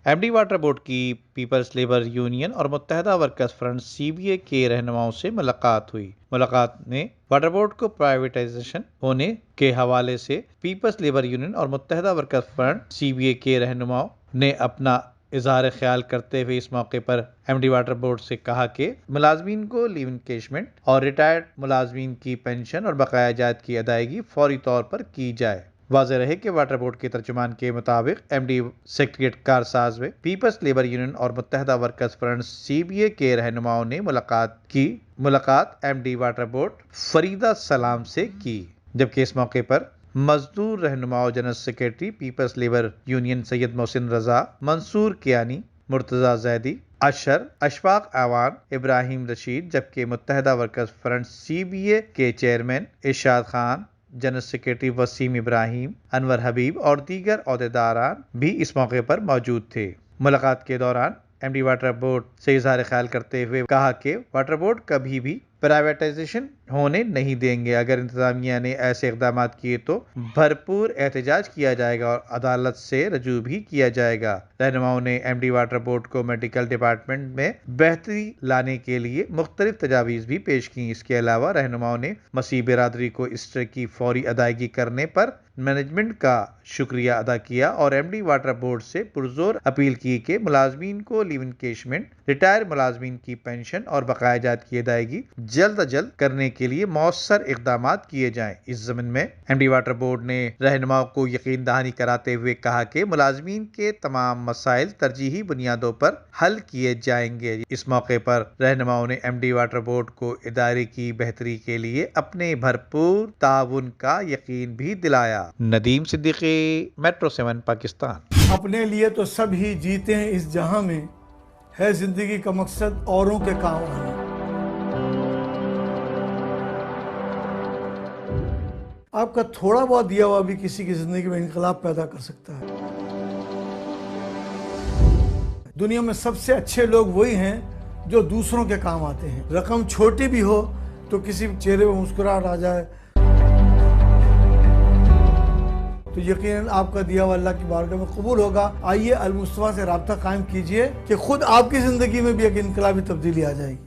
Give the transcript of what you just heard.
M D water board کی Peoples labour union اور متحدہ ورکرز فرنٹ CBA کے رہنماؤں سے ملاقات ہوئی۔ ملاقات میں واٹر بورڈ کو پرائیویٹائزیشن ہونے کے حوالے سے پیپلز لیبر یونین اور متحدہ ورکرز فرنٹ CBA کے رہنماؤں نے اپنا اظہار خیال کرتے ہوئے اس موقع پر ایم ڈی واٹر بورڈ سے کہا کہ ملازمین کو لیو انکیشمنٹ اور ریٹائرڈ ملازمین کی پینشن اور بقایا جات کی ادائیگی فوری طور پر کی جائے۔ واضح رہے کہ واٹر بورڈ کے ترجمان کے مطابق ایم ڈی سیکریٹریٹ کارساز میں پیپلز لیبر یونین اور متحدہ ورکرز فرنٹ CBA کے رہنماؤں نے ملاقات M D water board Farida Salam سے کی، جبکہ اس موقع پر مزدور رہنماؤں general secretary people's labour union Syed Mohsin Raza, Mansoor Kiani, Murtaza Zaidi, Ashfaq Awan, Ibrahim Rasheed, جبکہ متحدہ ورکرز فرنٹ CBA کے chairman Irshad Khan, general secretary Waseem Ibrahim, Anwar Habib اور دیگر عہدیداران بھی اس موقع پر موجود تھے۔ ملاقات کے دوران ایم ڈی واٹر بورڈ سے اظہار خیال کرتے ہوئے کہا کہ واٹر بورڈ کبھی بھی پرائیویٹائزیشن ہونے نہیں دیں گے۔ اگر انتظامیہ نے ایسے اقدامات کیے تو بھرپور احتجاج کیا جائے گا اور عدالت سے رجوع بھی کیا جائے گا۔ رہنماؤں نے ایم ڈی واٹر بورڈ کو میڈیکل ڈپارٹمنٹ میں بہتری لانے کے لیے مختلف تجاویز بھی پیش کی۔ اس کے علاوہ رہنماؤں نے مسیح برادری کو اسٹر کی فوری ادائیگی کرنے پر مینجمنٹ کا شکریہ ادا کیا اور ایم ڈی واٹر بورڈ سے پرزور اپیل کی کہ ملازمین کو لیو انکیشمنٹ، ریٹائر ملازمین کی پینشن اور بقایا جات کی ادائیگی جلد از جلد کرنے کے لیے مؤثر اقدامات کیے جائیں۔ اس ضمن میں ایم ڈی واٹر بورڈ نے رہنماؤں کو یقین دہانی کراتے ہوئے کہا کہ ملازمین کے تمام مسائل ترجیحی بنیادوں پر حل کیے جائیں گے۔ اس موقع پر رہنماؤں نے ایم ڈی واٹر بورڈ کو ادارے کی بہتری کے لیے اپنے بھرپور تعاون کا یقین بھی دلایا۔ ندیم صدیقی، میٹرو 7 پاکستان۔ اپنے لیے تو سب ہی جیتے ہیں اس جہاں میں، ہے زندگی کا مقصد اوروں کے کام آنا۔ آپ کا تھوڑا بہت دیا ہوا بھی کسی کی زندگی میں انقلاب پیدا کر سکتا ہے۔ دنیا میں سب سے اچھے لوگ وہی ہیں جو دوسروں کے کام آتے ہیں۔ رقم چھوٹی بھی ہو تو کسی چہرے پہ مسکراہٹ آ جائے تو یقیناً آپ کا دیا ہوا اللہ کی بارگاہ میں قبول ہوگا۔ آئیے المصطفیٰ سے رابطہ قائم کیجئے کہ خود آپ کی زندگی میں بھی ایک انقلابی تبدیلی آ جائے گی۔